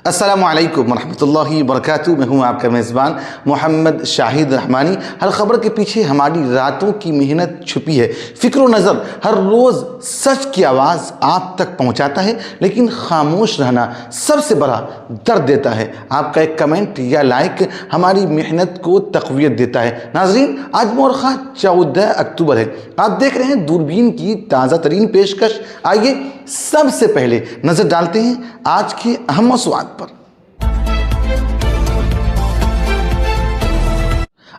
अस्सलामुअलैकुम वरहमतुल्लाहि वबरकातुहू। मैं हूँ आपका मेज़बान मोहम्मद शाहिद रहमानी। हर खबर के पीछे हमारी रातों की मेहनत छुपी है। फ़िक्र नज़र हर रोज़ सच की आवाज़ आप तक पहुँचाता है, लेकिन खामोश रहना सबसे बड़ा दर्द देता है। आपका एक कमेंट या लाइक हमारी मेहनत को तक़वियत देता है। नाज़रीन, आज मौरख़ा 14 अक्टूबर है। आप देख रहे हैं दूरबीन की ताज़ा तरीन पेशकश। आइए सबसे पहले नज़र डालते हैं आज के अहम मौज़ूआत पर।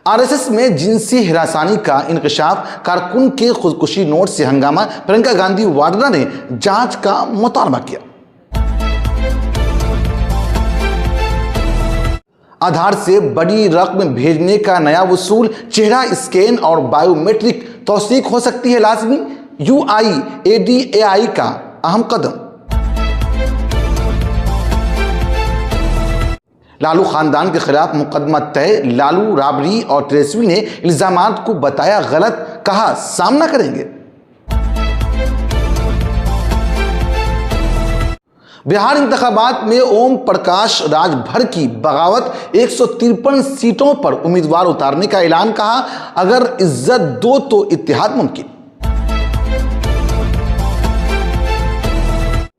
आरएसएस में जिनसी हिरासानी का इंकशाफ, कारकुन के खुदकुशी नोट से हंगामा, प्रियंका गांधी वाड्रा ने जांच का मुतालबा किया। आधार से बड़ी रकम भेजने का नया वसूल, चेहरा स्कैन और बायोमेट्रिक तौसीक हो सकती है लाजमी, UIDAI का अहम कदम। लालू खानदान के खिलाफ मुकदमा तय, लालू, राबरी और ट्रेसवी ने इल्जामात को बताया गलत, कहा सामना करेंगे। बिहार इंतखाबात में ओम प्रकाश राजभर की बगावत, 153 सीटों पर उम्मीदवार उतारने का ऐलान, कहा अगर इज्जत दो तो इत्तेहाद मुमकिन।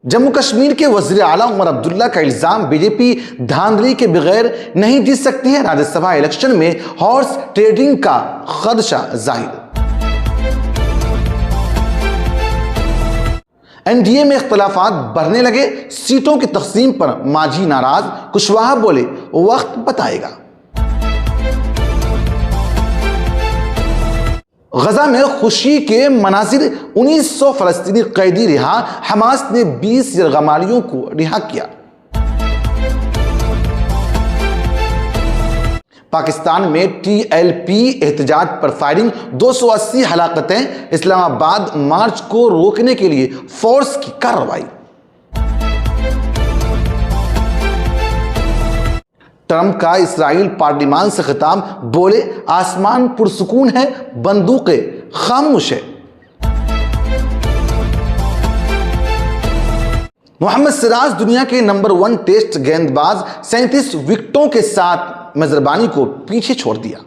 जम्मू कश्मीर के वज़ीर आला उमर अब्दुल्ला का इल्जाम, बीजेपी धांधली के बगैर नहीं जीत सकती है। राज्यसभा इलेक्शन में हॉर्स ट्रेडिंग का खदशा जाहिर। एनडीए में इख्तलाफात बढ़ने लगे, सीटों की तकसीम पर मांझी नाराज, कुशवाहा बोले वक्त बताएगा। गजा में खुशी के मनाजिर, 1900 फलस्तीनी कैदी रिहा, हमास ने 20 यरगमालियों को रिहा किया। पाकिस्तान में TLP एहतजाज पर फायरिंग, 280 हलाकतें, इस्लामाबाद मार्च को रोकने के लिए फोर्स की कार्रवाई। ट्रंप का इसराइल पार्लिमान से खिताब, बोले आसमान पुरसुकून है, बंदूकें खामोश है। मोहम्मद सिराज दुनिया के नंबर 1 टेस्ट गेंदबाज, 37 विकेटों के साथ मेजबानी को पीछे छोड़ दिया।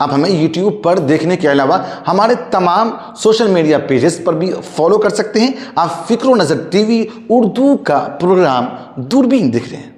आप हमें YouTube पर देखने के अलावा हमारे तमाम सोशल मीडिया पेजेस पर भी फॉलो कर सकते हैं। आप फ़िक्र नज़र TV उर्दू का प्रोग्राम दूरबीन देख रहे हैं।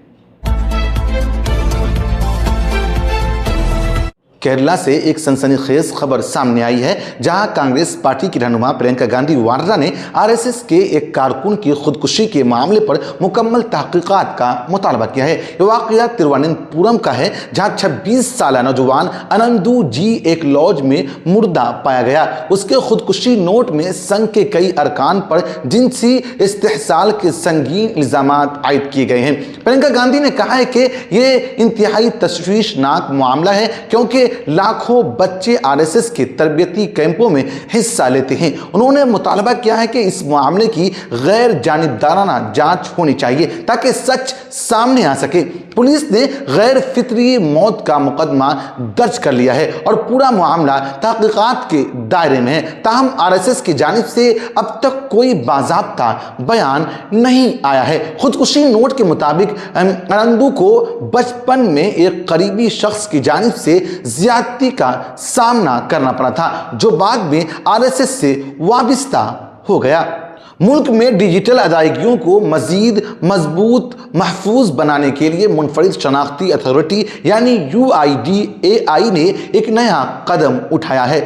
केरला से एक सनसनीखेज खबर सामने आई है, जहां कांग्रेस पार्टी की रहनुमा प्रियंका गांधी वाड्रा ने आरएसएस के एक कारकुन की खुदकुशी के मामले पर मुकम्मल तहकीकात का मुतालबा किया है। यह वाकया तिरुवनंतपुरम का है, जहां 26 साल नौजवान अनंदू जी एक लॉज में मुर्दा पाया गया। उसके खुदकुशी नोट में संघ के कई अरकान पर जिनसी इस्तेहसाल के संगीन इल्जामात आयद किए गए हैं। प्रियंका गांधी ने कहा है कि यह इंतहाई तशवीशनाक मामला है, क्योंकि लाखों बच्चे आरएसएस के तरबियती कैंपों में हिस्सा लेते हैं। उन्होंने मुतालबा किया है कि इस मामले की गैर जानिबदाराना जांच होनी चाहिए, ताकि सच सामने आ सके। पुलिस ने गैर फितरी मौत का मुकदमा दर्ज कर लिया है और पूरा मामला तहकीकात के दायरे में है। ताहम आरएसएस की जानिब से अब तक कोई बाज़ाब्ता बयान नहीं आया है। खुदकुशी नोट के मुताबिक अनंदू को बचपन में एक करीबी शख्स की जानिब से ज्यादती का सामना करना पड़ा था, जो बाद में आरएसएस से वाबिस्ता हो गया। मुल्क में डिजिटल अदायगियों को मजीद मजबूत महफूज बनाने के लिए मुनफरिद शनाख्ती अथॉरिटी यानी UIDAI ने एक नया कदम उठाया है।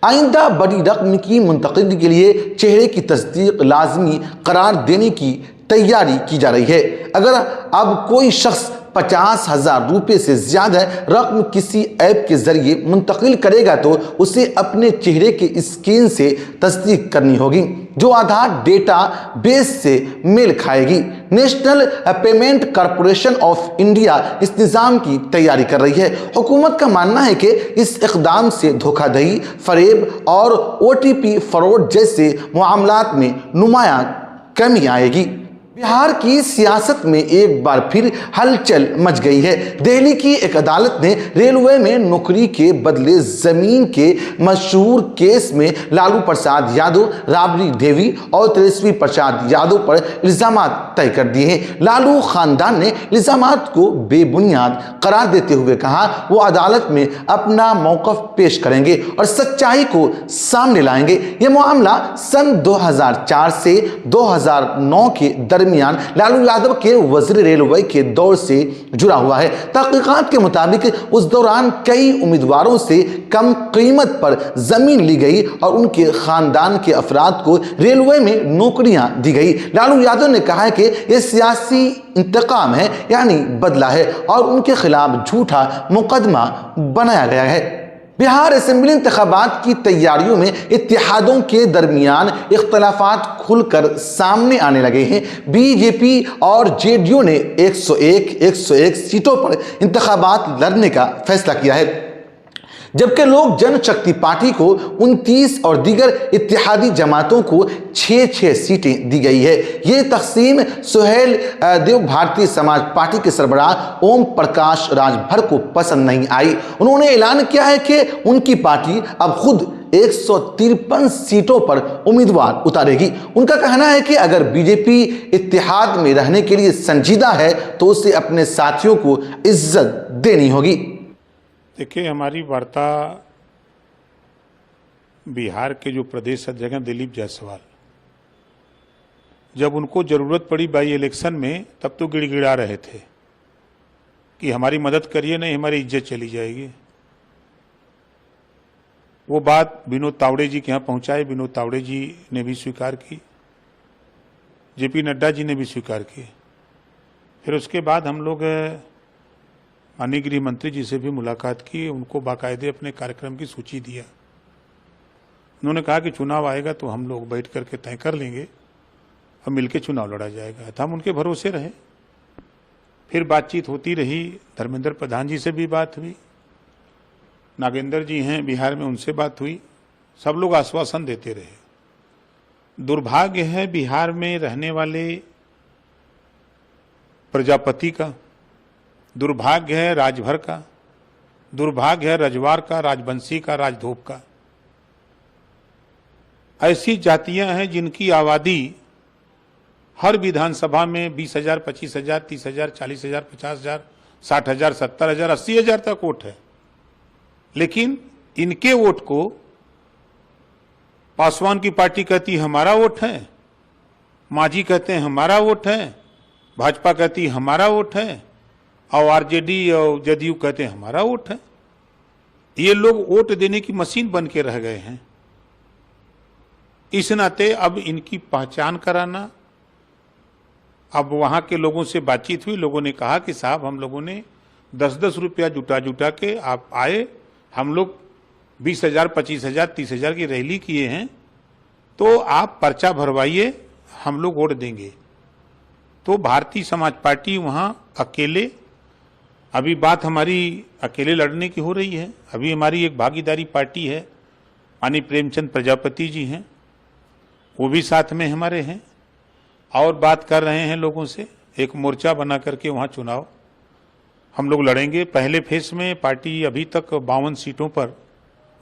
आइंदा बड़ी रकम की मुंतकिली के लिए चेहरे की तस्दीक लाजमी करार देने की तैयारी की जा रही है। अगर अब कोई शख्स 50,000 रुपये से ज़्यादा रकम किसी ऐप के ज़रिए मुंतकिल करेगा तो उसे अपने चेहरे के स्कैन से तस्दीक करनी होगी, जो आधार डेटा बेस से मेल खाएगी। National payment corporation of India इस निज़ाम की तैयारी कर रही है। हुकूमत का मानना है कि इस इक़दाम से धोखाधड़ी, फरेब और OTP फ्रॉड जैसे मामलात में नुमायां कमी आएगी। बिहार की सियासत में एक बार फिर हलचल मच गई है। दिल्ली की एक अदालत ने रेलवे में नौकरी के बदले जमीन के मशहूर केस में लालू प्रसाद यादव, राबड़ी देवी और तेजस्वी प्रसाद यादव पर इल्जाम तय कर दिए हैं। लालू खानदान ने इल्जाम को बेबुनियाद करार देते हुए कहा वो अदालत में अपना मौकफ पेश करेंगे और सच्चाई को सामने लाएंगे। यह मामला सन 2004 से 2009 के दरमियान लालू यादव के वजीर रेलवे के दौर से जुड़ा हुआ है। तहकीकात के मुताबिक उस दौरान कई उम्मीदवारों से कम कीमत पर जमीन ली गई और उनके खानदान के अफराद को रेलवे में नौकरियां दी गई। लालू यादव ने कहा है कि यह सियासी इंतकाम है, यानी बदला है और उनके खिलाफ झूठा मुकदमा बनाया गया है। बिहार असेंबली इंतखाबात की तैयारियों में इत्तेहादों के दरमियान इख्तलाफात खुलकर सामने आने लगे हैं। बीजेपी और जेडीयू ने 101 सीटों पर इंतखाबात लड़ने का फैसला किया है, जबकि लोक जनशक्ति पार्टी को 29 और दीगर इत्तेहादी जमातों को 6 सीटें दी गई है। ये तकसीम सुहेल देव भारतीय समाज पार्टी के सरबराह ओम प्रकाश राजभर को पसंद नहीं आई। उन्होंने ऐलान किया है कि उनकी पार्टी अब खुद 153 सीटों पर उम्मीदवार उतारेगी। उनका कहना है कि अगर बीजेपी इत्तेहाद में रहने के लिए संजीदा है तो उसे अपने साथियों को इज्जत देनी होगी। देखिए, हमारी वार्ता बिहार के जो प्रदेश अध्यक्ष हैं दिलीप जायसवाल, जब उनको जरूरत पड़ी बाई इलेक्शन में तब तो गिड़गिड़ा रहे थे कि हमारी मदद करिए, नहीं हमारी इज्जत चली जाएगी। वो बात विनोद तावड़े जी के यहाँ पहुंचाए, विनोद तावड़े जी ने भी स्वीकार की, जेपी नड्डा जी ने भी स्वीकार की। फिर उसके बाद हम लोग माननीय गृह मंत्री जी से भी मुलाकात की, उनको बाकायदे अपने कार्यक्रम की सूची दिया। उन्होंने कहा कि चुनाव आएगा तो हम लोग बैठ करके तय कर लेंगे और मिलकर चुनाव लड़ा जाएगा। तो हम उनके भरोसे रहे। फिर बातचीत होती रही, धर्मेंद्र प्रधान जी से भी बात हुई, नागेंद्र जी हैं बिहार में, उनसे बात हुई, सब लोग आश्वासन देते रहे। दुर्भाग्य है बिहार में रहने वाले प्रजापति का, दुर्भाग्य है राजभर का, दुर्भाग्य है रजवार का, राजवंशी का, राजधोप का। ऐसी जातियां हैं जिनकी आबादी हर विधानसभा में 20,000, 25,000, 30,000, 40,000, 50,000, 60,000, 70,000, 80,000 तक वोट है। लेकिन इनके वोट को पासवान की पार्टी कहती हमारा वोट है, मांझी कहते हैं हमारा वोट है, भाजपा कहती हमारा वोट है और आरजेडी और जदयू कहते हैं हमारा वोट है। ये लोग वोट देने की मशीन बन के रह गए हैं। इस नाते अब इनकी पहचान कराना, अब वहां के लोगों से बातचीत हुई, लोगों ने कहा कि साहब हम लोगों ने 10-10 रुपया जुटा के आप आए, हम लोग 20,000, 25,000, 30,000 की रैली किए हैं, तो आप पर्चा भरवाइए, हम लोग वोट देंगे। तो भारतीय समाज पार्टी वहां अकेले, अभी बात हमारी अकेले लड़ने की हो रही है। अभी हमारी एक भागीदारी पार्टी है, माननीय प्रेमचंद प्रजापति जी हैं, वो भी साथ में हमारे हैं और बात कर रहे हैं लोगों से। एक मोर्चा बना करके वहाँ चुनाव हम लोग लड़ेंगे। पहले फेज में पार्टी अभी तक 52 सीटों पर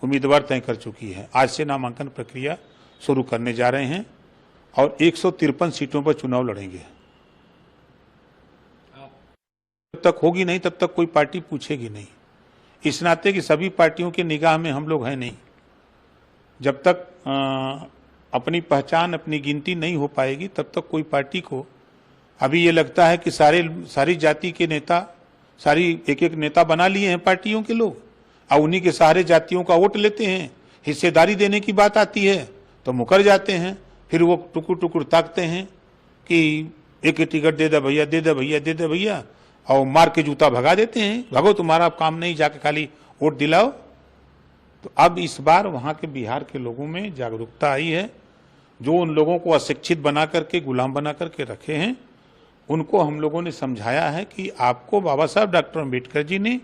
उम्मीदवार तय कर चुकी है। आज से नामांकन प्रक्रिया शुरू करने जा रहे हैं और 153 सीटों पर चुनाव लड़ेंगे। जब तक होगी नहीं तब तक कोई पार्टी पूछेगी नहीं, इस नाते कि सभी पार्टियों की निगाह में हम लोग हैं नहीं। जब तक अपनी पहचान, अपनी गिनती नहीं हो पाएगी तब तक कोई पार्टी को, अभी ये लगता है कि सारी जाति के नेता, सारी एक नेता बना लिए हैं पार्टियों के लोग और उन्हीं के सहारे जातियों का वोट लेते हैं। हिस्सेदारी देने की बात आती है तो मुकर जाते हैं, फिर वो टुकुर ताकते हैं कि एक टिकट दे दे भैया, दे दे भैया, दे दे भैया, और मार के जूता भगा देते हैं, भगो तुम्हारा काम नहीं, जाके खाली वोट दिलाओ। तो अब इस बार वहां के बिहार के लोगों में जागरूकता आई है। जो उन लोगों को अशिक्षित बना करके, गुलाम बना करके रखे हैं, उनको हम लोगों ने समझाया है कि आपको बाबा साहब डॉक्टर अम्बेडकर जी ने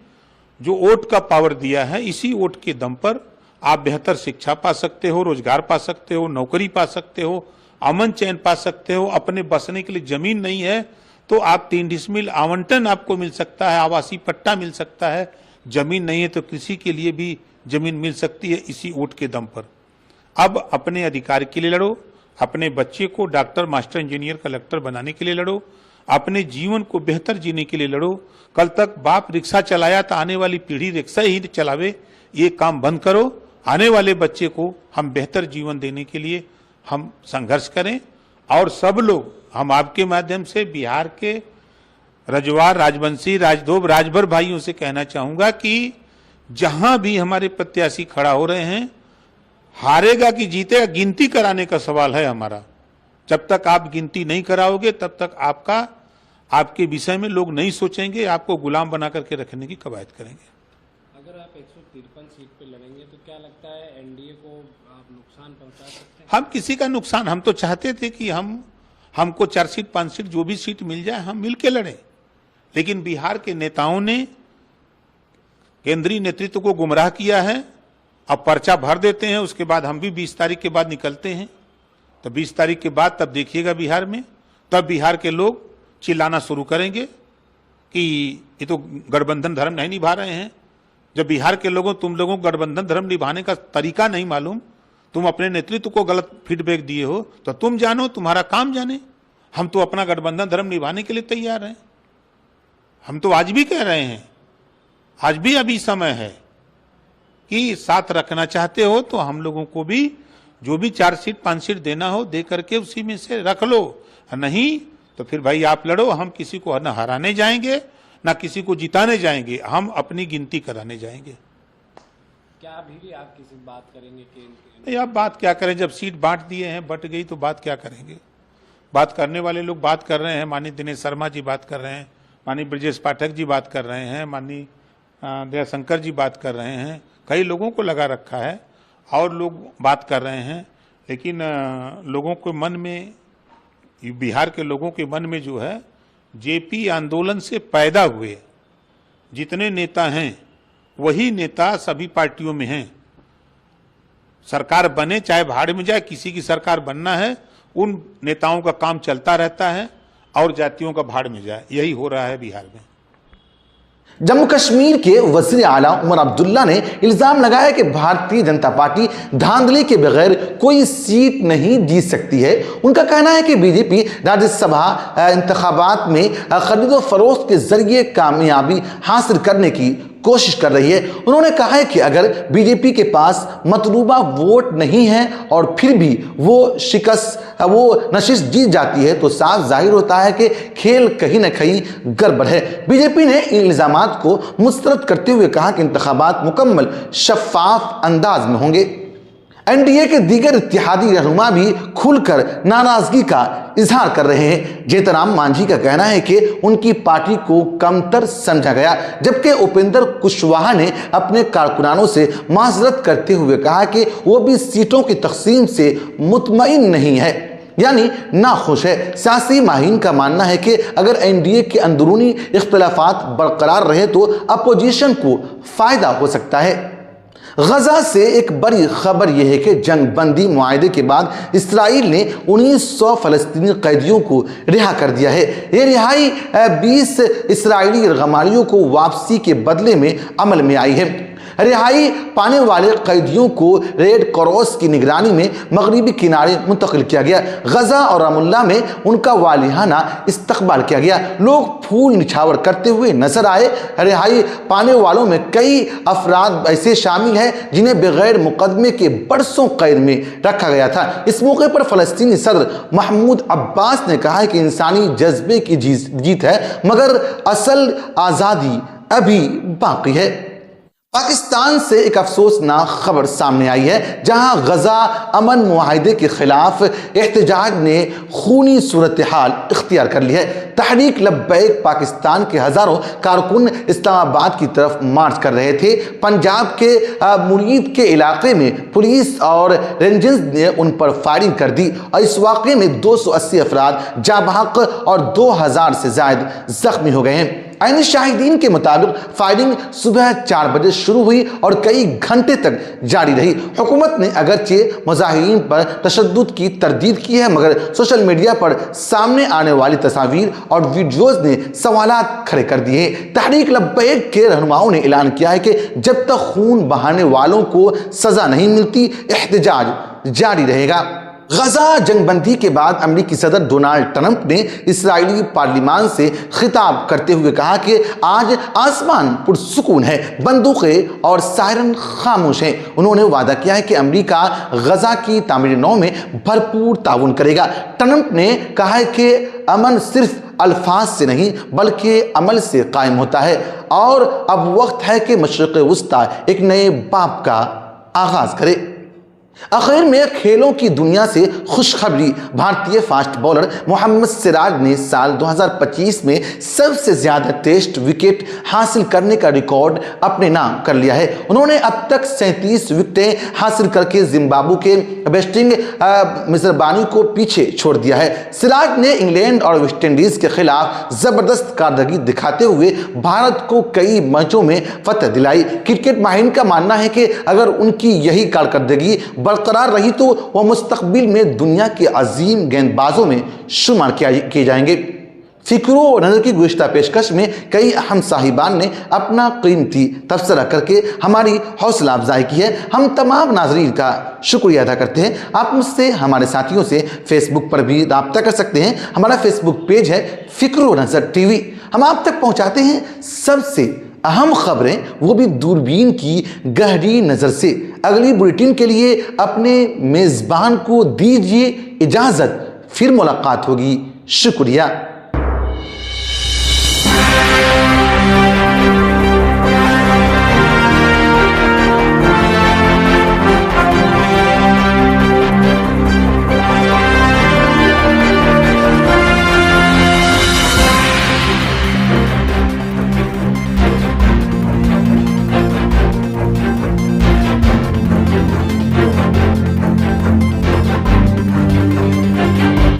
जो वोट का पावर दिया है, इसी वोट के दम पर आप बेहतर शिक्षा पा सकते हो, रोजगार पा सकते हो, नौकरी पा सकते हो, अमन चैन पा सकते हो, अपने बसने के लिए जमीन नहीं है तो आप 3 डिसमिल आवंटन आपको मिल सकता है, आवासीय पट्टा मिल सकता है, जमीन नहीं है तो कृषि के लिए भी जमीन मिल सकती है इसी वोट के दम पर। अब अपने अधिकार के लिए लड़ो, अपने बच्चे को डॉक्टर, मास्टर, इंजीनियर, कलेक्टर बनाने के लिए लड़ो, अपने जीवन को बेहतर जीने के लिए लड़ो। कल तक बाप रिक्शा चलाया तो आने वाली पीढ़ी रिक्शा ही चलावे, ये काम बंद करो। आने वाले बच्चे को हम बेहतर जीवन देने के लिए हम संघर्ष करें। और सब लोग, हम आपके माध्यम से बिहार के रजवार, राजवंशी, राजदोब, राजभर भाइयों से कहना चाहूंगा कि जहां भी हमारे प्रत्याशी खड़ा हो रहे हैं, हारेगा कि जीतेगा गिनती कराने का सवाल है हमारा। जब तक आप गिनती नहीं कराओगे तब तक आपके विषय में लोग नहीं सोचेंगे, आपको गुलाम बना करके रखने की कवायद करेंगे। अगर आप 153 सीट पे लड़ेंगे तो क्या लगता है एनडीए को आप नुकसान पहुंचा सकते हैं? हम किसी का नुकसान, हम तो चाहते थे कि हमको 4 सीट 5 सीट जो भी सीट मिल जाए हम मिलके लड़ें, लेकिन बिहार के नेताओं ने केंद्रीय नेतृत्व को गुमराह किया है। अब पर्चा भर देते हैं, उसके बाद हम भी 20 तारीख के बाद निकलते हैं, तो 20 तारीख के बाद तब देखिएगा बिहार में, तब बिहार के लोग चिल्लाना शुरू करेंगे कि ये तो गठबंधन धर्म नहीं निभा रहे हैं। जब बिहार के लोगों, तुम लोगों को गठबंधन धर्म निभाने का तरीका नहीं मालूम, तुम अपने नेतृत्व को गलत फीडबैक दिए हो, तो तुम जानो, तुम्हारा काम जाने। हम तो अपना गठबंधन धर्म निभाने के लिए तैयार हैं। हम तो आज भी कह रहे हैं, आज भी अभी समय है कि साथ रखना चाहते हो तो हम लोगों को भी जो भी 4 सीट 5 सीट देना हो दे करके उसी में से रख लो, नहीं तो फिर भाई आप लड़ो। हम किसी को न हराने जाएंगे ना किसी को जिताने जाएंगे, हम अपनी गिनती कराने जाएंगे। क्या अभी भी आप किसी बात करेंगे कि नहीं, आप बात क्या करें, जब सीट बांट दिए हैं, बट गई तो बात क्या करेंगे। बात करने वाले लोग बात कर रहे हैं, माननीय दिनेश शर्मा जी बात कर रहे हैं, माननीय ब्रजेश पाठक जी बात कर रहे हैं, माननीय दयाशंकर जी बात कर रहे हैं, कई लोगों को लगा रखा है और लोग बात कर रहे हैं, लेकिन लोगों के मन में, बिहार के लोगों के मन में जो है, जेपी आंदोलन से पैदा हुए जितने नेता हैं वही नेता सभी पार्टियों में हैं। सरकार बने चाहे भाड़ में जाए, किसी की सरकार बनना है, उन नेताओं का काम चलता रहता है और जातियों का भाड़ में जाए, यही हो रहा है बिहार में। जम्मू कश्मीर के वज़ीर आला उमर अब्दुल्ला ने इल्ज़ाम लगाया कि भारतीय जनता पार्टी धांधली के बगैर कोई सीट नहीं जीत सकती है। उनका कहना है कि बीजेपी राज्यसभा इंतखाबात में खरीदो फरोख्त के जरिए कामयाबी हासिल करने की कोशिश कर रही है। उन्होंने कहा है कि अगर बीजेपी के पास मतलूबा वोट नहीं है और फिर भी वो नशिश जीत जाती है तो साफ जाहिर होता है कि खेल कहीं न कहीं गड़बड़ है। बीजेपी ने इन इल्जामात को मुस्तरद करते हुए कहा कि इंतखाबात मुकम्मल शफाफ अंदाज में होंगे। एनडीए के दीगर इत्तेहादी रहनुमा भी खुलकर नाराजगी का इजहार कर रहे हैं। जेतराम मांझी का कहना है कि उनकी पार्टी को कमतर समझा गया, जबकि उपेंद्र कुशवाहा ने अपने कारकुनानों से माजरत करते हुए कहा कि वो भी सीटों की तकसीम से मुतमईन नहीं है, यानी नाखुश है। सियासी माहिरीन का मानना है कि अगर एनडीए के अंदरूनी इख्तलाफात बरकरार रहे तो अपोजिशन को फायदा हो सकता है। गजा से एक बड़ी खबर यह है कि जंग बंदी मुआहदे के बाद इसराइल ने 1900 फलस्तीनी कैदियों को रिहा कर दिया है। ये रिहाई 20 इसराइली रगमारियों को वापसी के बदले में अमल में आई है। रिहाई पाने वाले कैदियों को रेड क्रॉस की निगरानी में मगरिबी किनारे मुंतकिल किया गया। गजा और रामुल्ला में उनका वालिहाना इस्तकबाल किया गया। लोग फूल निछावर करते हुए नजर आए। रिहाई पाने वालों में कई अफराद ऐसे शामिल हैं जिन्हें बगैर मुकदमे के बरसों कैद में रखा गया था। इस मौके पर फ़लस्तीनी सदर महमूद अब्बास ने कहा है कि इंसानी जज्बे की जीत है, मगर असल आज़ादी अभी बाकी है। पाकिस्तान से एक अफसोसनाक खबर सामने आई है, जहां गजा अमन मुआहिदे के खिलाफ एहतजाज ने खूनी सूरत हाल इख्तियार कर ली है। तहरीक लब्बैक पाकिस्तान के हज़ारों कारकुन इस्लामाबाद की तरफ मार्च कर रहे थे। पंजाब के मुरीद के इलाके में पुलिस और रेंजर्स ने उन पर फायरिंग कर दी और इस वाक़े में 280 अफराद जाँ बहक और 2000 से ज़ायद जख्मी हो गए हैं। आईनी शाहिदीन के मुताबिक फायरिंग सुबह 4 बजे शुरू हुई और कई घंटे तक जारी रही। हुकूमत ने अगरचे मुजाहिरीन पर तशद्दुद की तरदीद की है, मगर सोशल मीडिया पर सामने आने वाली तस्वीर और वीडियोज ने सवालात खड़े कर दिए। तहरीक लब्बैक के रहनुमाओं ने ऐलान किया है कि जब तक खून बहाने वालों को सजा नहीं मिलती एहतजाज जारी रहेगा। गजा जंगबंदी के बाद अमेरिकी सदर डोनाल्ड ट्रंप ने इस्राएली पार्लियामान से खिताब करते हुए कहा कि आज आसमान पुरसुकून है, बंदूकें और सायरन खामोश हैं। उन्होंने वादा किया है कि अमेरिका गजा की तामीर नौ में भरपूर ताउन करेगा। ट्रंप ने कहा है कि अमन सिर्फ अल्फाज से नहीं बल्कि अमल से कायम होता है और अब वक्त है कि मशरिक़ वस्ता एक नए बाब का आगाज करे। आखिर में खेलों की दुनिया से खुशखबरी, भारतीय फास्ट बॉलर मोहम्मद सिराज ने साल 2025 में सबसे ज्यादा टेस्ट विकेट हासिल करने का रिकॉर्ड अपने नाम कर लिया है। उन्होंने अब तक 37 विकेटें हासिल करके जिम्बाब्वे के बेस्टिंग मिजरबानी को पीछे छोड़ दिया है। सिराज ने इंग्लैंड और वेस्टइंडीज के खिलाफ जबरदस्त कारकर्दगी दिखाते हुए भारत को कई मैचों में फतह दिलाई। क्रिकेट माहिर का मानना है कि अगर उनकी यही कारकर्दगी बरकरार रही तो वह मुस्तकबिल में दुनिया के अजीम गेंदबाजों में शुमार किए जाएंगे। फिक्रो नजर की गुज़िश्ता पेशकश में कई अहम साहिबान ने अपना कीमती तबसरा करके हमारी हौसला अफजाई की है। हम तमाम नाजरीन का शुक्रिया अदा करते हैं। आप मुझसे, हमारे साथियों से फेसबुक पर भी रब्ता कर सकते हैं। हमारा फेसबुक पेज है फिक्रो नजर टीवी। हम आप तक पहुंचाते हैं सबसे अहम खबरें, वो भी दूरबीन की गहरी नजर से। अगली बुलेटिन के लिए अपने मेजबान को दीजिए इजाजत, फिर मुलाकात होगी। शुक्रिया।